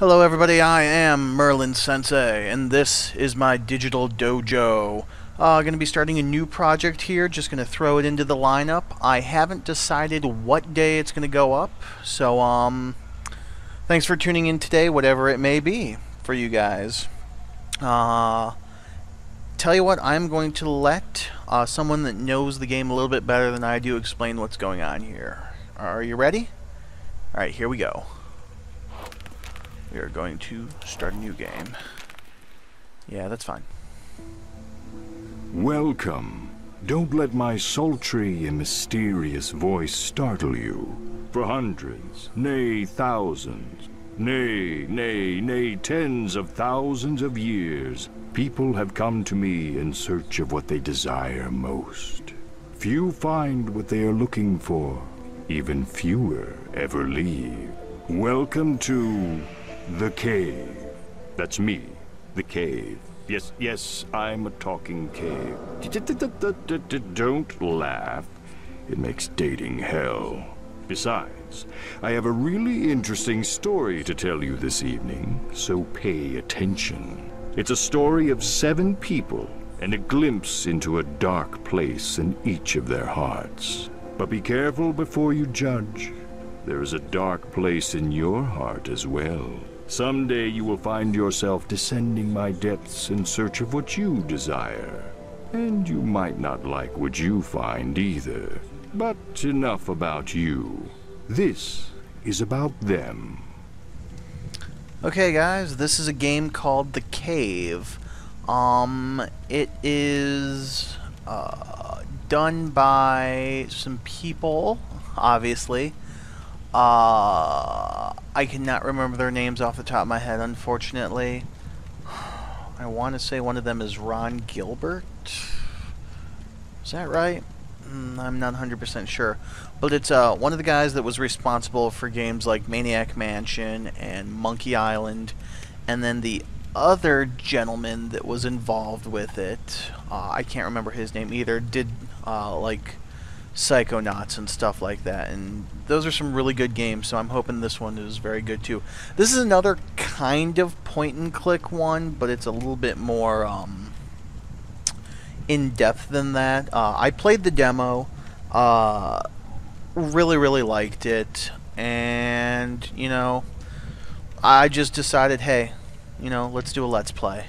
Hello everybody, I am Merlin Sensei, and this is my digital dojo. Going to be starting a new project here, just going to throw it into the lineup. I haven't decided what day it's going to go up, so thanks for tuning in today, whatever it may be for you guys. Tell you what, I'm going to let someone that knows the game a little bit better than I do explain what's going on here. Are you ready? Alright, here we go. We are going to start a new game. Yeah, that's fine. Welcome. Don't let my sultry and mysterious voice startle you. For hundreds, nay thousands, nay tens of thousands of years, people have come to me in search of what they desire most. Few find what they are looking for. Even fewer ever leave. Welcome to the cave. That's me, the cave. Yes, I'm a talking cave. Don't laugh. It makes dating hell. Besides, I have a really interesting story to tell you this evening, so pay attention. It's a story of 7 people and a glimpse into a dark place in each of their hearts. But be careful before you judge. There is a dark place in your heart as well. Someday you will find yourself descending my depths in search of what you desire. And you might not like what you find either. But enough about you. This is about them. Okay guys, this is a game called The Cave. It is done by some people, obviously. I cannot remember their names off the top of my head, unfortunately. I want to say one of them is Ron Gilbert. Is that right? I'm not 100% sure. But it's one of the guys that was responsible for games like Maniac Mansion and Monkey Island. And then the other gentleman that was involved with it, I can't remember his name either, did like Psychonauts and stuff like that, and those are some really good games, so I'm hoping this one is very good too. This is another kind of point and click one, but it's a little bit more in depth than that. I played the demo, really liked it, and you know, I just decided, hey, you know, let's do a let's play.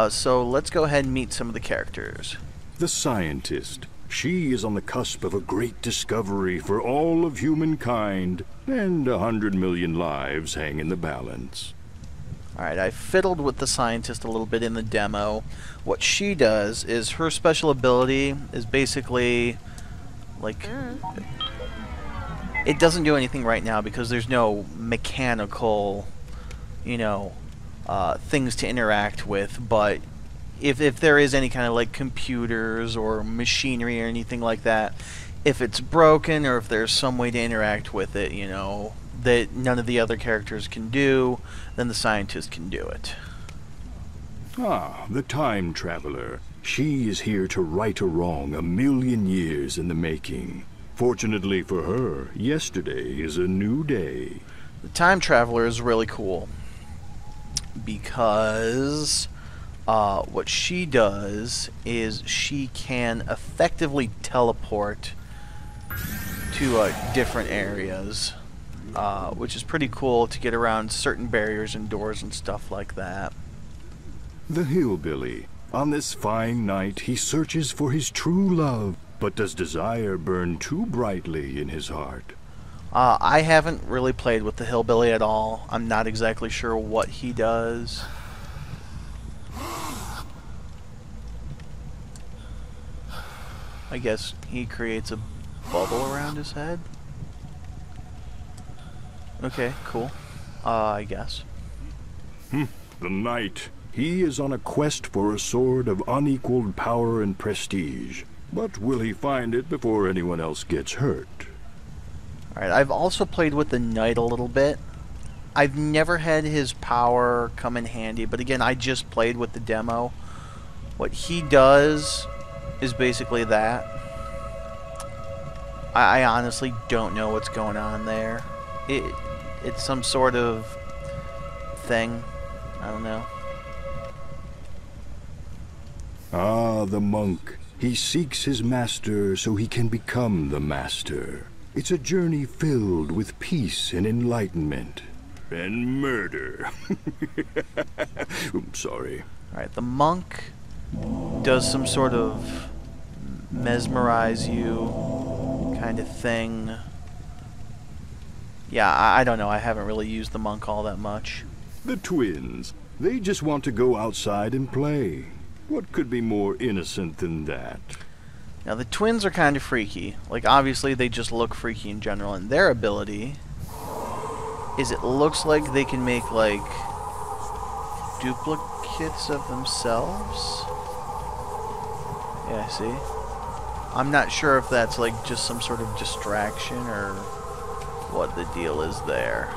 So let's go ahead and meet some of the characters. The scientist. She is on the cusp of a great discovery for all of humankind, and 100 million lives hang in the balance. Alright, I fiddled with the scientist a little bit in the demo. What she does is her special ability is basically like it doesn't do anything right now because there's no mechanical, you know, things to interact with, but if there is any kind of like computers or machinery or anything like that, if it's broken or if there's some way to interact with it, you know, that none of the other characters can do, then the scientist can do it. Ah, the time traveler. She is here to right a wrong 1,000,000 years in the making. Fortunately for her, yesterday is a new day. The time traveler is really cool because what she does is she can effectively teleport to different areas, which is pretty cool to get around certain barriers and doors and stuff like that. The hillbilly. On this fine night, he searches for his true love, but does desire burn too brightly in his heart? I haven't really played with the hillbilly at all. I'm not exactly sure what he does. I guess he creates a bubble around his head. Okay, cool. I guess. The knight. He is on a quest for a sword of unequaled power and prestige. But will he find it before anyone else gets hurt? Alright, I've also played with the knight a little bit. I've never had his power come in handy, but again, I just played with the demo. What he does is basically that. I honestly don't know what's going on there. It's some sort of thing. I don't know. Ah, the monk. He seeks his master so he can become the master. It's a journey filled with peace and enlightenment. And murder. I'm sorry. Alright, the monk does some sort of mesmerize you kind of thing. Yeah, I don't know. I haven't really used the monk all that much. The twins. They just want to go outside and play. What could be more innocent than that? Now, the twins are kind of freaky. Like, obviously, they just look freaky in general. And their ability is it looks like they can make, like, duplicates of themselves. Yeah, see? I'm not sure if that's, like, just some sort of distraction or what the deal is there.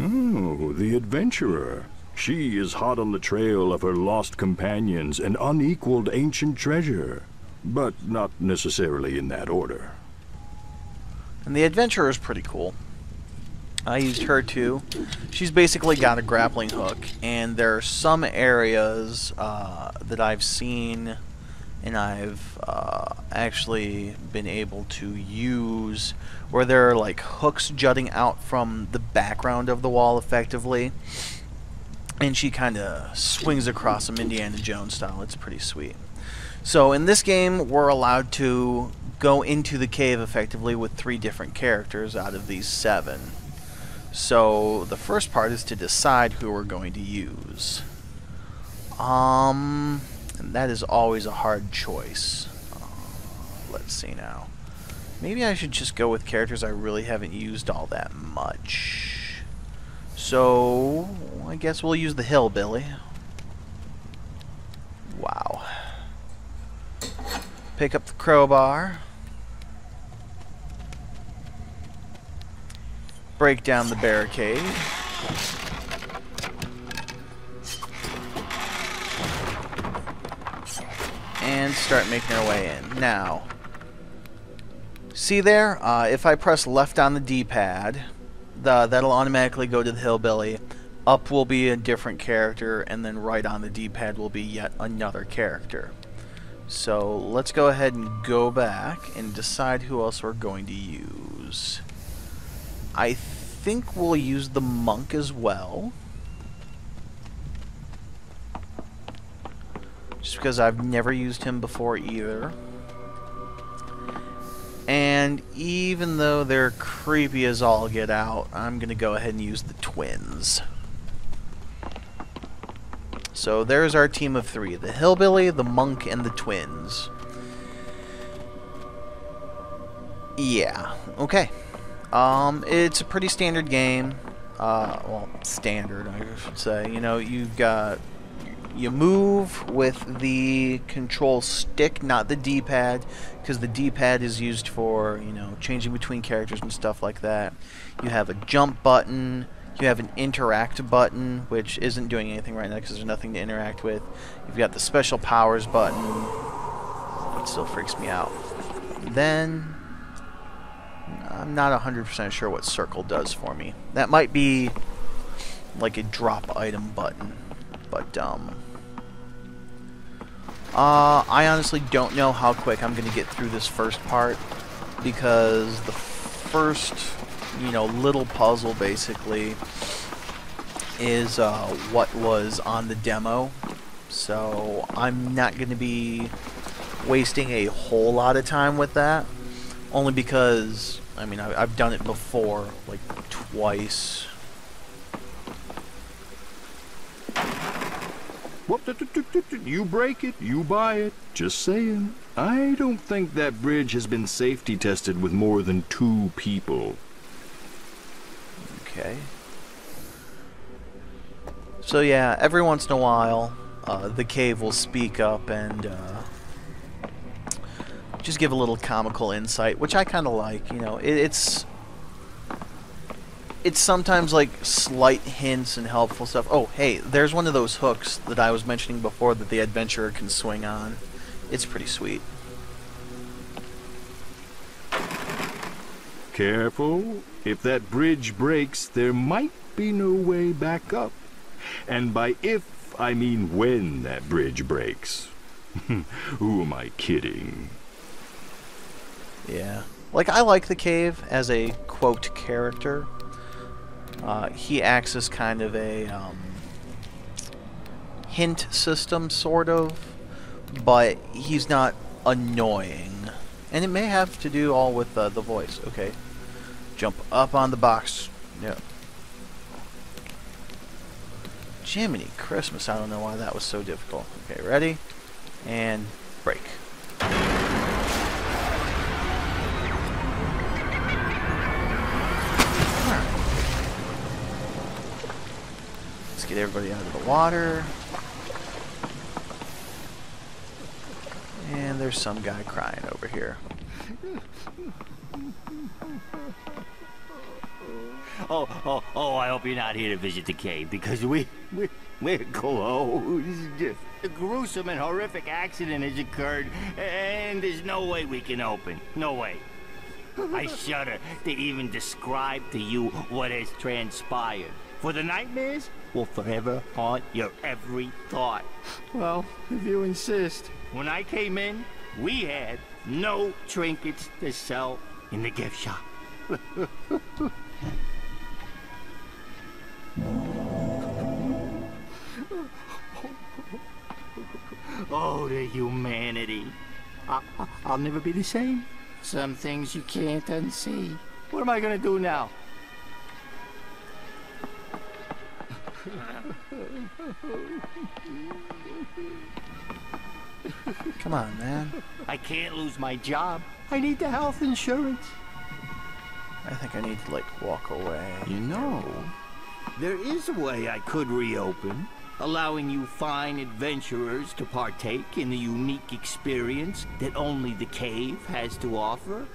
Oh, the adventurer. She is hot on the trail of her lost companions and unequaled ancient treasure. But not necessarily in that order. And the adventurer is pretty cool. I used her too. She's basically got a grappling hook, and there are some areas that I've seen and I've actually been able to use where there are like hooks jutting out from the background of the wall effectively, and she kind of swings across them Indiana Jones style. It's pretty sweet. So in this game we're allowed to go into the cave effectively with 3 different characters out of these 7. So the first part is to decide who we're going to use. And that is always a hard choice. Let's see now. Maybe I should just go with characters I really haven't used all that much. So I guess we'll use the hillbilly. Wow. Pick up the crowbar. Break down the barricade. And start making our way in. Now, see there? If I press left on the D-pad, that'll automatically go to the hillbilly. Up will be a different character, and then right on the D-pad will be yet another character. So let's go ahead and go back and decide who else we're going to use. I think we'll use the monk as well. Just because I've never used him before either. And even though they're creepy as all get out, I'm going to go ahead and use the twins. So there's our team of 3. The hillbilly, the monk, and the twins. Yeah, okay. It's a pretty standard game. Well, standard, I should say. You know, you move with the control stick, not the D-pad, because the D-pad is used for, you know, changing between characters and stuff like that. You have a jump button. You have an interact button, which isn't doing anything right now because there's nothing to interact with. You've got the special powers button. It still freaks me out. Then I'm not 100% sure what circle does for me. That might be like a drop item button, but I honestly don't know how quick I'm going to get through this first part, because the first, you know, little puzzle basically is what was on the demo. So I'm not going to be wasting a whole lot of time with that, only because, I mean, I've done it before, like twice. You break it, you buy it. Just saying. I don't think that bridge has been safety tested with more than 2 people. Okay. So yeah, every once in a while, the cave will speak up and just give a little comical insight, which I kind of like. You know, it's sometimes like slight hints and helpful stuff. Oh, hey, there's one of those hooks that I was mentioning before that the adventurer can swing on. It's pretty sweet. Careful. If that bridge breaks, there might be no way back up. And by if, I mean when that bridge breaks. Who am I kidding? Yeah. Like, I like the cave as a, quote, character. He acts as kind of a hint system, sort of. But he's not annoying. And it may have to do all with the voice. Okay. Jump up on the box. Yep. Jiminy Christmas, I don't know why that was so difficult. Okay, ready? And break. Alright. Let's get everybody out of the water. And there's some guy crying over here. Oh, I hope you're not here to visit the cave, because we're closed. A gruesome and horrific accident has occurred, and there's no way we can open. No way. I shudder to even describe to you what has transpired. For the nightmares will forever haunt your every thought. Well, if you insist. When I came in, we had no trinkets to sell in the gift shop. Oh, the humanity. I'll never be the same. Some things you can't unsee. What am I gonna do now? Come on, man. I can't lose my job. I need the health insurance. I think I need to, like, walk away. You know, there is a way I could reopen, allowing you fine adventurers to partake in the unique experience that only the cave has to offer.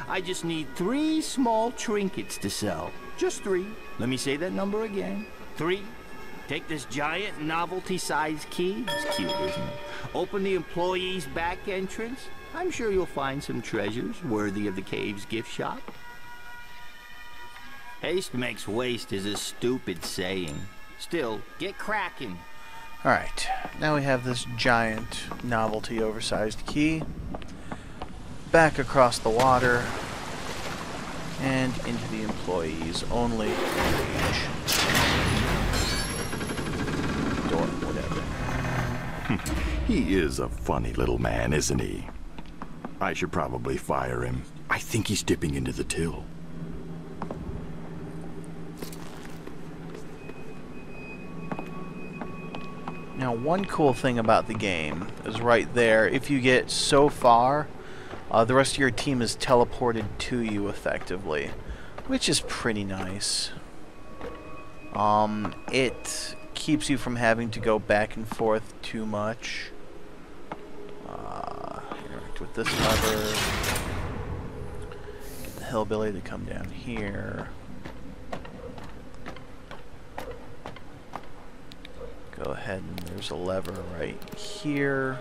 I just need 3 small trinkets to sell. Just 3. Let me say that number again. 3. Take this giant novelty-sized key. It's cute, isn't it? Open the employee's back entrance. I'm sure you'll find some treasures worthy of the cave's gift shop. Haste makes waste is a stupid saying. Still, get cracking. Alright, now we have this giant novelty oversized key. Back across the water. And into the employees only cage. Door, whatever. He is a funny little man, isn't he? I should probably fire him. I think he's dipping into the till. Now, one cool thing about the game is right there, if you get so far, the rest of your team is teleported to you effectively, which is pretty nice. It keeps you from having to go back and forth too much. Interact with this lever. Get the hillbilly to come down here. Go ahead and there's a lever right here.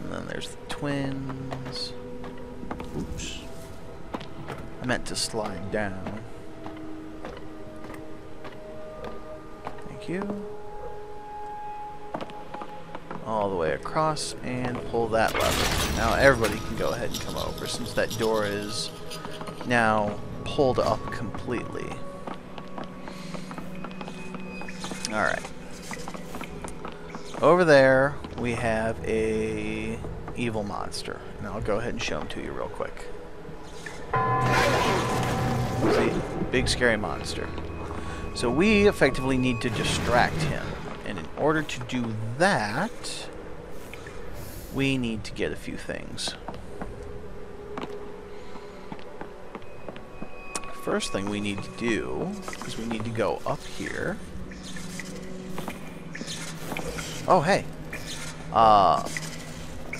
And then there's the twins. Oops. I meant to slide down. Thank you. All the way across and pull that lever. Now everybody can go ahead and come over since that door is now pulled up completely. Alright. Over there, we have a evil monster. And I'll go ahead and show him to you real quick. See? Big scary monster. So we effectively need to distract him. And in order to do that, we need to get a few things. First thing we need to do is we need to go up here. Oh, hey.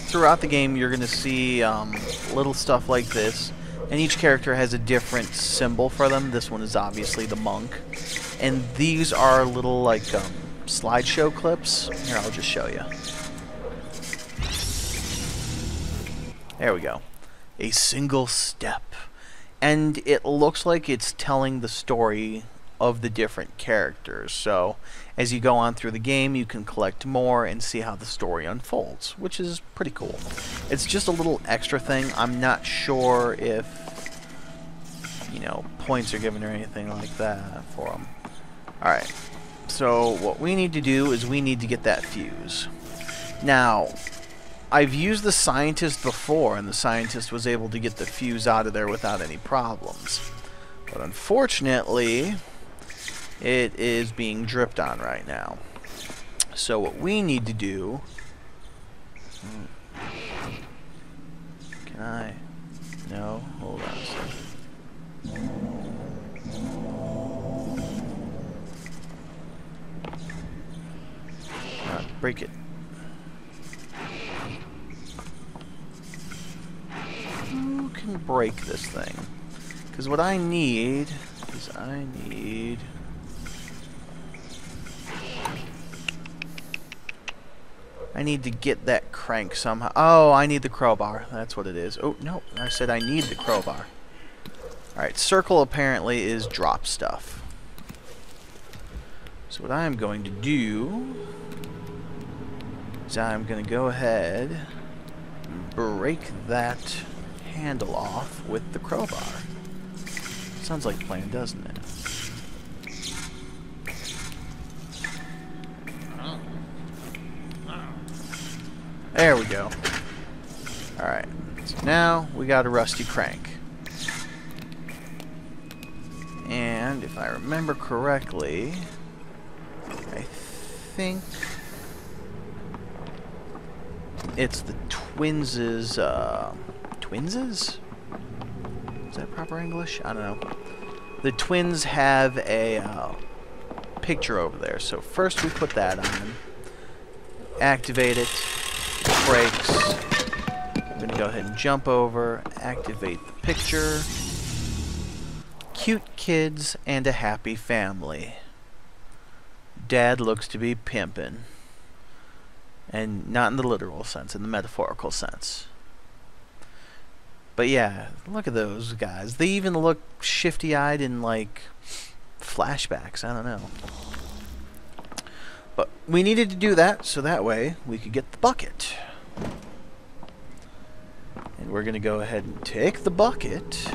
Throughout the game, you're going to see little stuff like this. And each character has a different symbol for them. This one is obviously the monk. And these are little, like, slideshow clips. Here, I'll just show you. There we go. A single step And it looks like it's telling the story of the different characters. So as you go on through the game, you can collect more and see how the story unfolds, which is pretty cool. It's just a little extra thing. I'm not sure if, you know, points are given or anything like that for them. Alright, so what we need to do is we need to get that fuse. Now, I've used the scientist before, and the scientist was able to get the fuse out of there without any problems. But unfortunately, it is being dripped on right now. So what we need to do... Can I? No? Hold on a second. Break it. Who can break this thing? Because what I need is I need to get that crank somehow. Oh, I need the crowbar. That's what it is. Oh, no. I said I need the crowbar. Alright, circle apparently is drop stuff. So what I'm going to do is I'm going to go ahead and break that handle off with the crowbar. Sounds like a plan, doesn't it? There we go. Alright, so now we got a rusty crank. And if I remember correctly, I think it's the Twins', Twins'? Is that proper English? I don't know. The twins have a picture over there. So first we put that on. Activate it. Brakes. I'm going to go ahead and jump over. Activate the picture. Cute kids and a happy family. Dad looks to be pimpin'. And not in the literal sense, in the metaphorical sense. But yeah, look at those guys. They even look shifty-eyed in, like, flashbacks. I don't know. But we needed to do that, so that way we could get the bucket. And we're going to go ahead and take the bucket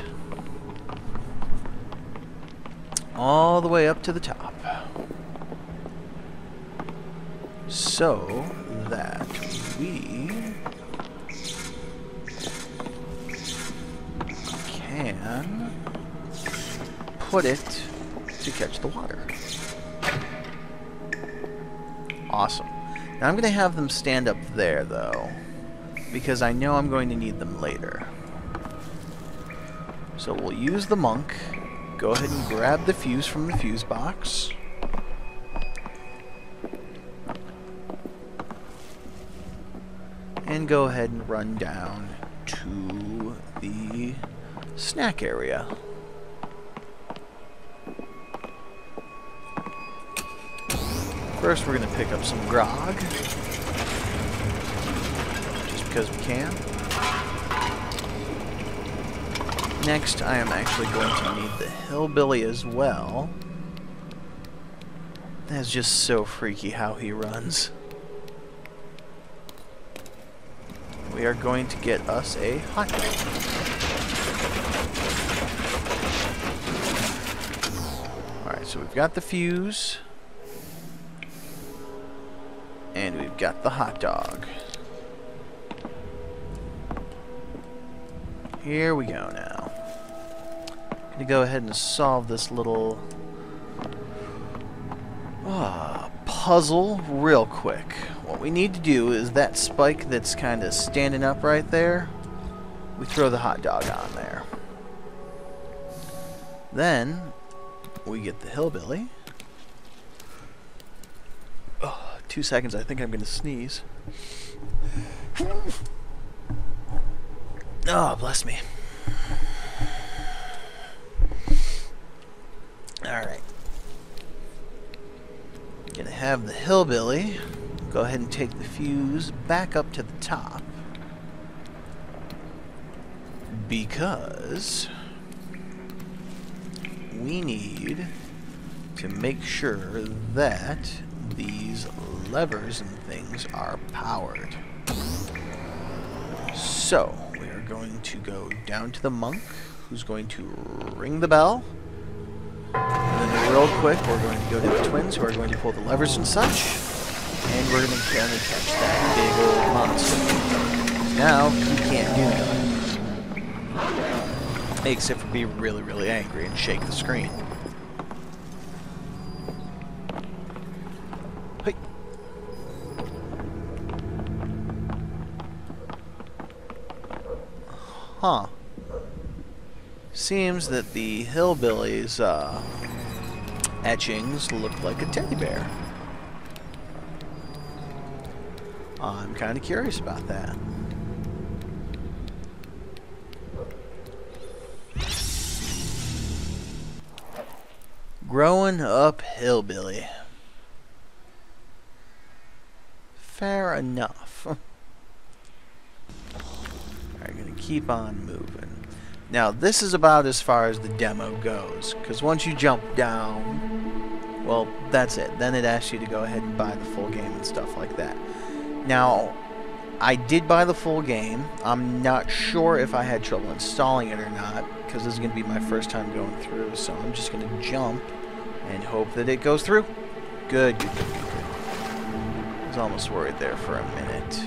all the way up to the top. So that we can put it to catch the water. Awesome. Now I'm going to have them stand up there, though, because I know I'm going to need them later. So we'll use the monk. Go ahead and grab the fuse from the fuse box. And go ahead and run down to the snack area. First, we're going to pick up some grog, just because we can. Next, I am actually going to need the hillbilly as well. That's just so freaky how he runs. We are going to get us a hot dog. Alright, so we've got the fuse. And we've got the hot dog. Here we go now. I'm gonna go ahead and solve this little puzzle real quick. What we need to do is that spike that's kind of standing up right there, we throw the hot dog on there. Then we get the hillbilly. 2 seconds, I think I'm gonna sneeze. Oh, bless me. Alright. Gonna have the hillbilly go ahead and take the fuse back up to the top, because we need to make sure that these levers and things are powered. So, we are going to go down to the monk, who's going to ring the bell. And then real quick, we're going to go to the twins, who are going to pull the levers and such. And we're going to catch that big old monster. Now, he can't do nothing. Except for be really, really angry and shake the screen. Hey. Huh. Seems that the hillbillies' etchings look like a teddy bear. I'm kind of curious about that. Growing up hillbilly. Fair enough. Alright, gonna keep on moving. Now, this is about as far as the demo goes, because once you jump down, well, that's it. Then it asks you to go ahead and buy the full game and stuff like that. Now, I did buy the full game. I'm not sure if I had trouble installing it or not, because this is going to be my first time going through, so I'm just going to jump and hope that it goes through. Good, good, good, good, good. I was almost worried there for a minute.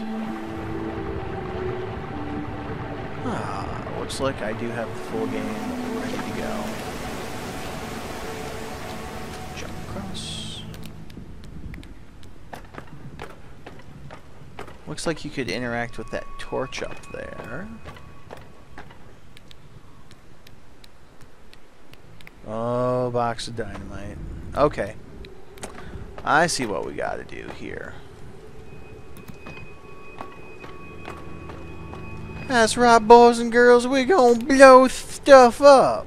Looks like I do have the full game ready to go. Jump across. Looks like you could interact with that torch up there. Oh, box of dynamite. Okay. I see what we gotta do here. That's right, boys and girls, we're gonna blow stuff up.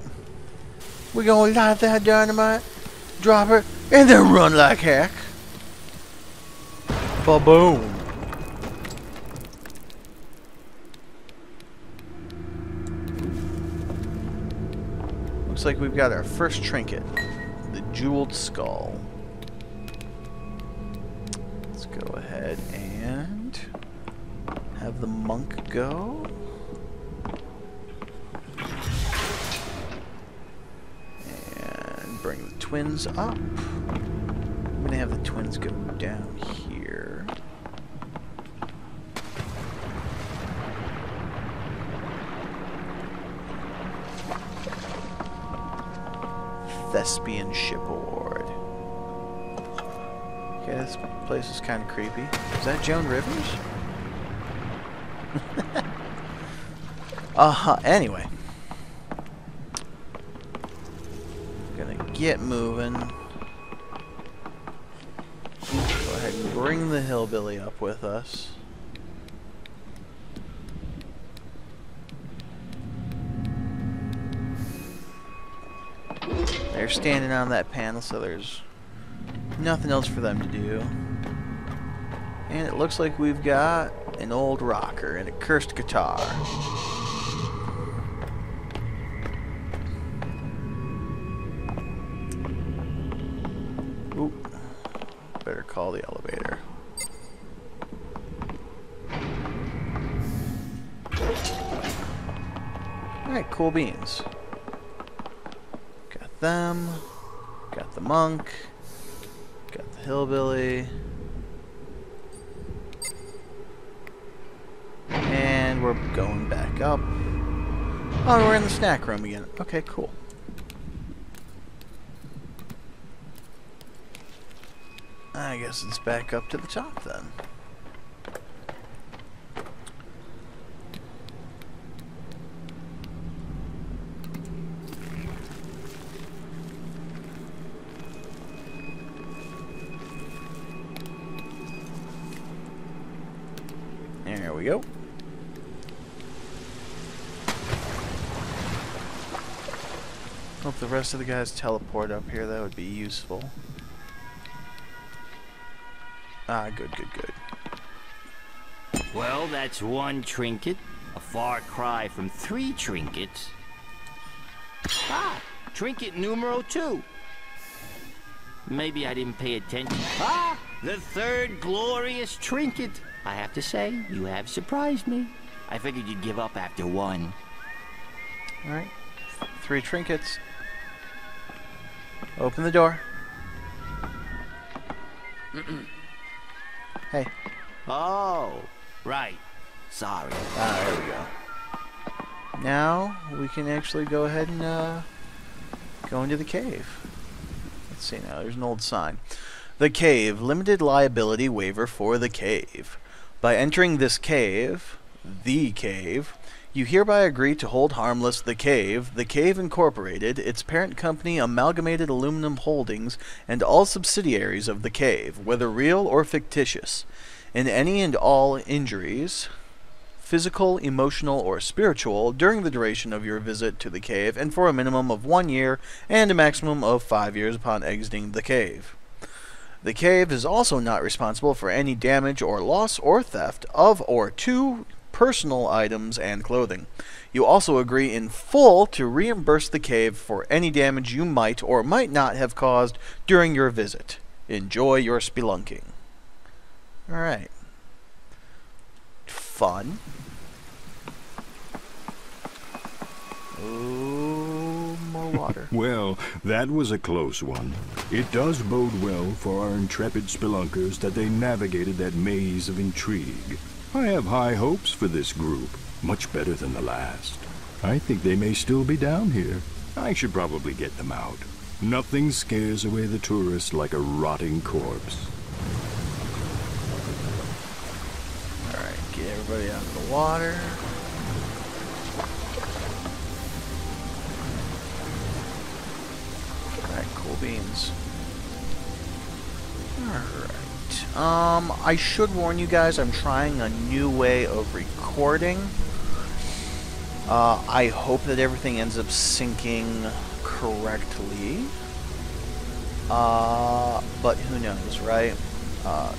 We're gonna light that dynamite, drop it, and then run like heck. Ba-boom. Looks like we've got our first trinket, the jeweled skull. Let's go ahead and have the monk go. And bring the twins up. I'm going to have the twins go down here. Thespian shipboard. Okay, this place is kind of creepy. Is that Joan Rivers? Anyway. Gonna get moving. Go ahead and bring the hillbilly up with us. They're standing on that panel, so there's nothing else for them to do. And it looks like we've got an old rocker and a cursed guitar. Oop. Better call the elevator. Alright, cool beans. Got them. Got the monk. Got the hillbilly. And we're going back up. Oh, we're in the snack room again. Okay, cool. I guess it's back up to the top then. There we go. Hope the rest of the guys teleport up here. That would be useful. Ah, good, good, good. Well, that's one trinket. A far cry from 3 trinkets. Ah, Trinket numero 2. Maybe I didn't pay attention. Ah! The third glorious trinket. I have to say, you have surprised me. I figured you'd give up after one. Alright. 3 trinkets. Open the door. Hey. Oh, right. Sorry. Ah, there we go. Now, we can actually go ahead and go into the cave. Let's see now, there's an old sign. The Cave, limited liability waiver for the cave. By entering this cave, the cave, you hereby agree to hold harmless the Cave Incorporated, its parent company Amalgamated Aluminum Holdings, and all subsidiaries of the Cave, whether real or fictitious, in any and all injuries, physical, emotional, or spiritual, during the duration of your visit to the cave, and for a minimum of 1 year and a maximum of 5 years upon exiting the cave. The cave is also not responsible for any damage or loss or theft of or to personal items and clothing. You also agree in full to reimburse the cave for any damage you might or might not have caused during your visit. Enjoy your spelunking. Alright. Fun. Oh, more water. Well, that was a close one. It does bode well for our intrepid spelunkers that they navigated that maze of intrigue. I have high hopes for this group, much better than the last. I think they may still be down here. I should probably get them out. Nothing scares away the tourist like a rotting corpse. Alright, get everybody out of the water. Alright, cool beans. Alright. I should warn you guys, I'm trying a new way of recording. I hope that everything ends up syncing correctly. But who knows, right?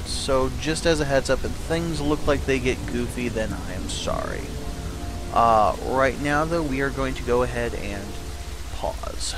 So just as a heads up, if things look like they get goofy, then I am sorry. Right now, though, we are going to go ahead and pause.